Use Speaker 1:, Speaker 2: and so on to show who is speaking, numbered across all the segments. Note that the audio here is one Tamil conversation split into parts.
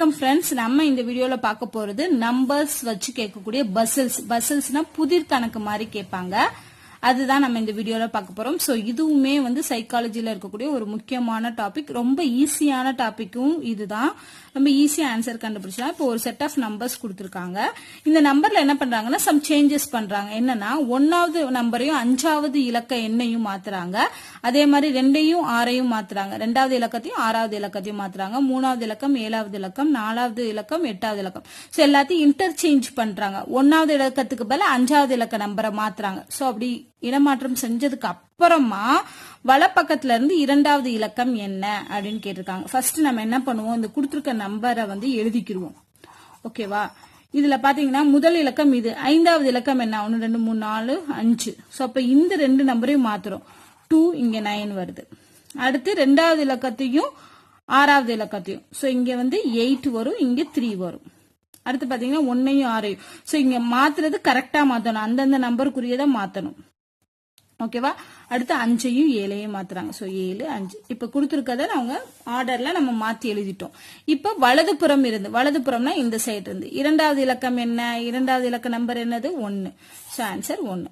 Speaker 1: வணக்கம் ஃப்ரெண்ட்ஸ், நம்ம இந்த வீடியோல பார்க்க போறது நம்பர்ஸ் வச்சு கேட்கக்கூடிய பசில்ஸ்னா புதிர் கணக்கு மாதிரி கேட்பாங்க. அதுதான் நம்ம இந்த வீடியோல பார்க்க போறோம். சோ இதுவுமே சைக்காலஜில இருக்கக்கூடிய ஒரு முக்கியமான டாபிக். ரொம்ப ஈஸியான டாபிக்கும் இதுதான். ரொம்ப ஈஸியா ஆன்சர் கண்டுபிடிச்சலாம். இப்போ ஒரு செட் ஆஃப் நம்பர்ஸ் கொடுத்திருக்காங்க. இந்த நம்பர்ல என்ன பண்றாங்கன்னா சம் சேஞ்சஸ் பண்றாங்க. என்னன்னா 1வது நம்பரையும் 5வது இலக்க எண்ணையும் மாத்துறாங்க. அதே மாதிரி 2ஐயும் 6ஐயும் மாத்துறாங்க. 2வது இலக்கத்தையும் 6வது இலக்கத்தையும் மாத்துறாங்க. 3வது இலக்கம் 7வது இலக்கம் 4வது இலக்கம் 8வது இலக்கம். சோ எல்லாத்தையும் இன்டர்சேஞ்ச் பண்றாங்க. 1வது இலக்கத்துக்கு பதிலா 5வது இலக்க நம்பரை மாத்துறாங்க. சோ அப்படி இடமாற்றம் செஞ்சதுக்கு அப்புறமா வலப்பக்கத்துல இருந்து 2வது இலக்கம் என்ன அப்படின்னு கேட்டிருக்காங்க. ஃபர்ஸ்ட் நம்ம என்ன பண்ணுவோம், இந்த கொடுத்திருக்க நம்பரை எழுதிக்கிடுவோம். ஓகேவா? இதுல பாத்தீங்கன்னா முதல் இலக்கம் இது. 5வது இலக்கம் என்ன? 1 2 3 4 5. சோ அப்ப இந்த 2 நம்பரையும் மாத்துறோம். 2 இங்க 9 வருது. அடுத்து 2வது இலக்கத்தையும் 6வது இலக்கத்தையும். சோ இங்க 8 வரும், இங்க 3 வரும். அடுத்து பாத்தீங்கன்னா 1ஐயும் 6ஐயும். சோ இங்க மாத்துறது கரெக்டா மாத்தணும், அந்தந்த நம்பருக்குரியதை மாத்தணும். ஓகேவா? அடுத்து 5ஐயும் 7ஐயும் மாத்துறாங்க. சோ 7 5. இப்ப கொடுத்திருக்கத அவங்க ஆர்டர்ல நம்ம மாத்தி எழுதிட்டோம். இப்ப வலதுபுறம் வலதுபுறம்னா இந்த சைடு இருந்து 2வது இலக்கம் என்ன? 2வது இலக்க நம்பர் என்னது? 1. So answer 1.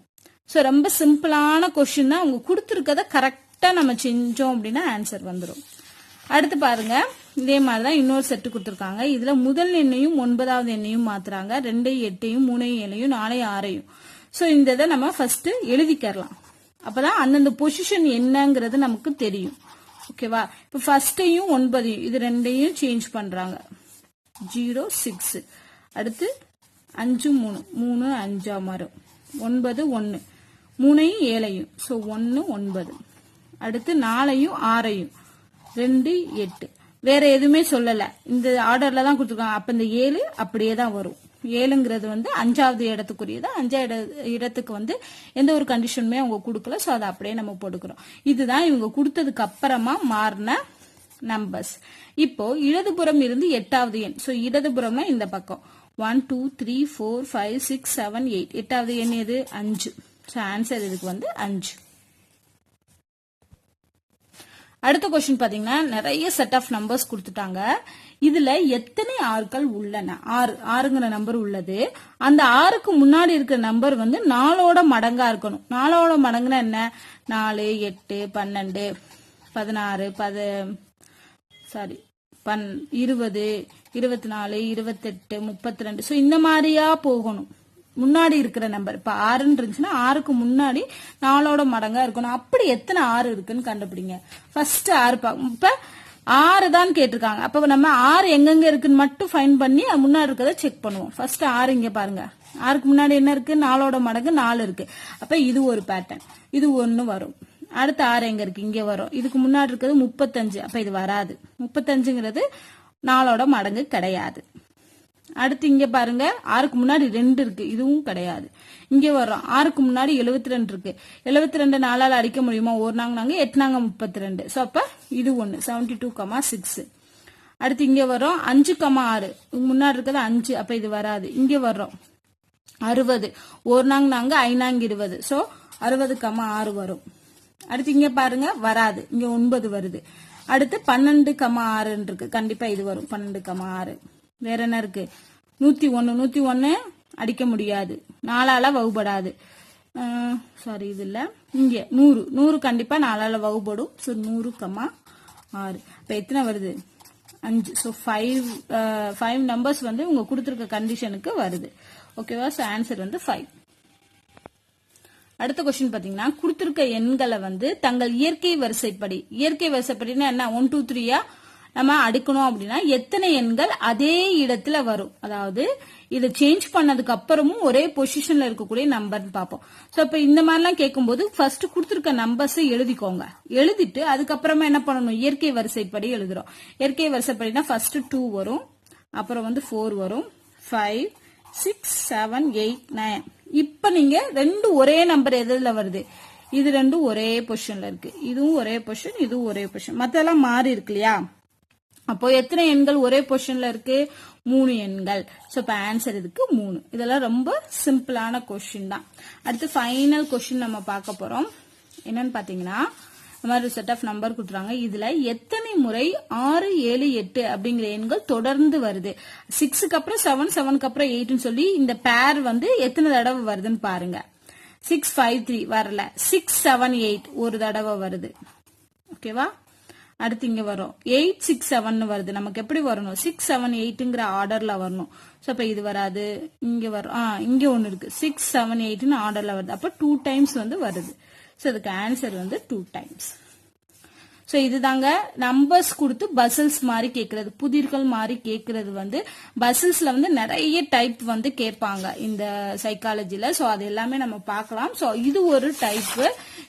Speaker 1: சோ ரொம்ப சிம்பிளான கொஸ்டின் தான். அவங்க கொடுத்திருக்கத கரெக்டா நம்ம செஞ்சோம் அப்படின்னா ஆன்சர் வந்துடும். அடுத்து பாருங்க, இதே மாதிரிதான் இன்னொரு செட்டு கொடுத்திருக்காங்க. இதுல முதல் எண்ணையும் 9வது எண்ணையும் மாத்துறாங்க. 2ஐயும் 8ஐயும் 3ஐயும் 7ஐயும் 4ஐயும் 6ஐயும். சோ இந்த இதை நம்ம ஃபர்ஸ்ட் எழுதிக்கலாம். அப்பதான் அந்தந்த பொசிஷன் என்னங்கிறது நமக்கு தெரியும். ஓகேவா? இப்ப ஃபர்ஸ்டையும் 9ஐயும் இது 2ஐயும் சேஞ்ச் பண்றாங்க. 0 6. அடுத்து 5 3 3 5 மாறும். 9 1. 3ஐயும் 7ஐயும். சோ 1 9. அடுத்து 4ஐயும் 6ஐயும். 2 8. வேற எதுவுமே சொல்லல, இந்த ஆர்டர்ல தான் கொடுத்துருக்காங்க. அப்ப இந்த 7 அப்படியே தான் வரும். 7ங்கிறது 5வது இடத்துக்குரியது. 5வது இடத்துக்கு எந்த ஒரு கண்டிஷனுமே அவங்க கொடுக்கல. சோ அதை அப்படியே நம்ம போட்டுக்கிறோம். இதுதான் இவங்க கொடுத்ததுக்கு அப்புறமா மாறின நம்பர்ஸ். இப்போ இடதுபுறம் இருந்து 8வது எண். சோ இடதுபுறம்னா இந்த பக்கம் 1 2 3 4 5 6 7 8. 8வது எண் எது? 5. சோ ஆன்சர் இதுக்கு 5. அடுத்த கொஸ்டின் பாத்தீங்கன்னா நிறைய செட் ஆஃப் நம்பர்ஸ் கொடுத்துட்டாங்க. இதுல எத்தனை ஆறுகள் உள்ளன? 6ங்கிற நம்பர் உள்ளது. அந்த 6க்கு முன்னாடி இருக்கிற நம்பர் 4ஓட மடங்கா இருக்கணும். 4ஓட மடங்குனா என்ன? 4 8 12 16 20 24 28 32. சோ இந்த மாதிரியா போகணும். முன்னாடி இருக்கிற நம்பர் இப்ப 6 இருந்துச்சுன்னா 6க்கு முன்னாடி 4ஓட மடங்கா இருக்கணும். அப்படி எத்தனை 6 இருக்குன்னு கண்டுபிடிங்க. ஃபர்ஸ்ட் 6 இப்ப 6 தான் கேட்டிருக்காங்க. அப்ப நம்ம 6 எங்கெங்க இருக்குன்னு மட்டும் ஃபைண்ட் பண்ணி முன்னாடி இருக்கிறத செக் பண்ணுவோம். ஃபர்ஸ்ட் 6 இங்க பாருங்க. 6க்கு முன்னாடி என்ன இருக்கு? 4ஓட மடங்கு 4 இருக்கு. அப்ப இது ஒரு பேட்டர்ன். இது 1 வரும். அடுத்து 6 எங்க இருக்கு? இங்க வரும். இதுக்கு முன்னாடி இருக்கிறது 35. அப்ப இது வராது. 35ங்கிறது 4ஓட மடங்கு கிடையாது. அடுத்து இங்க பாருங்க, 6க்கு முன்னாடி 2 இருக்கு. இதுவும் கிடையாது. இங்க வர்றோம். 6க்கு முன்னாடி 72 இருக்கு. 72 4ஆல அடிக்க முடியுமா? 1 நாங்க 8 நாங்க 32. சோ அப்ப இது 1 72,6. அடுத்து இங்க வர்றோம் 5,6. முன்னாடி இருக்கிறது 5. அப்ப இது வராது. இங்க வர்றோம் 60. 1 நாங்க 5 நாங்க 20. சோ 60,6 வரும். அடுத்து இங்க பாருங்க வராது. இங்க 9 வருது. அடுத்து 12,6 இருக்கு. கண்டிப்பா இது வரும். 12,6. வேற என்ன இருக்கு? 101 அடிக்க முடியாது. 4ஆல வகுபடாது. சாரி, இது இல்ல. இங்க 100 கண்டிப்பா 4ஆல வகுபடும். சோ 100,6. இப்ப எத்தனை வருது? 5. சோ 5 நம்பர்ஸ் உங்க கொடுத்திருக்க கண்டிஷனுக்கு வருது. ஓகேவா? So answer 5. அடுத்த கொஸ்டின் பாத்தீங்கன்னா கொடுத்திருக்க எண்களை தங்கள் இயற்கை வரிசைப்படினா என்ன? 1 2 3 நம்ம அடுக்கணும் அப்படின்னா எத்தனை எண்கள் அதே இடத்துல வரும்? அதாவது இதை சேஞ்ச் பண்ணதுக்கு அப்புறமும் ஒரே பொசிஷன்ல இருக்கக்கூடிய நம்பர் பார்ப்போம். சோ இப்ப இந்த மாதிரிலாம் கேட்கும்போது ஃபர்ஸ்ட் கொடுத்திருக்க நம்பர்ஸ் எழுதிக்கோங்க. எழுதிட்டு அதுக்கப்புறமா என்ன பண்ணணும்? இயற்கை வரிசைப்படி எழுதுறோம். இயற்கை வரிசைப்படினா ஃபர்ஸ்ட் 2 வரும், அப்புறம் 4 வரும், 5 6 7 8 9. இப்ப நீங்க 2 ஒரே நம்பர் எதுல வருது? இது 2 ஒரே பொசிஷன்ல இருக்கு. இதுவும் ஒரே பொசிஷன், இதுவும் ஒரே பொசிஷன். மத்தெல்லாம் மாறி இருக்கு இல்லையா? அப்போ எத்தனை எண்கள் ஒரே பொசிஷன்ல இருக்கு? 3 எண்கள். சோ இப்ப ஆன்சர் இதுக்கு 3. இதெல்லாம் ரொம்ப சிம்பிளான கொஸ்டின் தான். அடுத்து ஃபைனல் கொஸ்டின் நம்ம பார்க்க போறோம். என்னன்னு பாத்தீங்கன்னா இந்த மாதிரி செட் ஆஃப் நம்பர் கொடுத்துறாங்க. இதுல எத்தனை முறை 6, 7, 8 அப்படிங்கிற எண்கள் தொடர்ந்து வருது. 6க்கு அப்புறம் 7, 7க்கு அப்புறம் 8ன்னு சொல்லி இந்த பேர் வந்து எத்தனை தடவை வருதுன்னு பாருங்க. 6, 5, 3 வரல. 6, 7, 8 ஒரு தடவை வருது. ஓகேவா? அடுத்து இங்க வரும் 8, 6, 7 வருது. நமக்கு எப்படி வரணும்? 6, 7, 8ங்கிற ஆர்டர்ல வரணும். சோ அப்ப இது வராது. இங்க வரும். இங்க ஒண்ணு இருக்கு. 6, 7, 8ன்னு ஆர்டர்ல வருது. அப்ப 2 டைம்ஸ் வந்து வருது. சோ இதுக்கு ஆன்சர் வந்து 2 டைம்ஸ். சோ இதுதாங்க நம்பர்ஸ் கொடுத்து பசில்ஸ் மாதிரி கேட்கறது, புதிர்கள் மாதிரி கேட்கறது வந்து பசில்ஸ்ல வந்து நிறைய டைப் வந்து கேட்பாங்க இந்த சைக்காலஜில. சோ அது எல்லாமே நம்ம பார்க்கலாம். சோ இது ஒரு டைப்.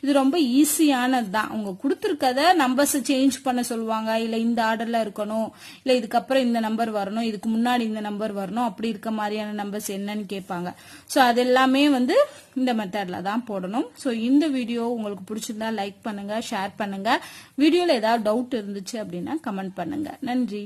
Speaker 1: இது ரொம்ப ஈஸியானது தான். அவங்க கொடுத்துருக்கத நம்பர்ஸ் சேஞ்ச் பண்ண சொல்லுவாங்க. இல்ல இந்த ஆர்டர்ல இருக்கணும், இல்ல இதுக்கப்புறம் இந்த நம்பர் வரணும், இதுக்கு முன்னாடி இந்த நம்பர் வரணும், அப்படி இருக்க மாதிரியான நம்பர்ஸ் என்னன்னு கேட்பாங்க. சோ அது எல்லாமே வந்து இந்த மெத்தட்ல தான் போடணும். சோ இந்த வீடியோ உங்களுக்கு பிடிச்சிருந்தா லைக் பண்ணுங்க, ஷேர் பண்ணுங்க. வீடியோல ஏதாவது டவுட் இருந்துச்சு அப்படின்னா கமெண்ட் பண்ணுங்க. நன்றி.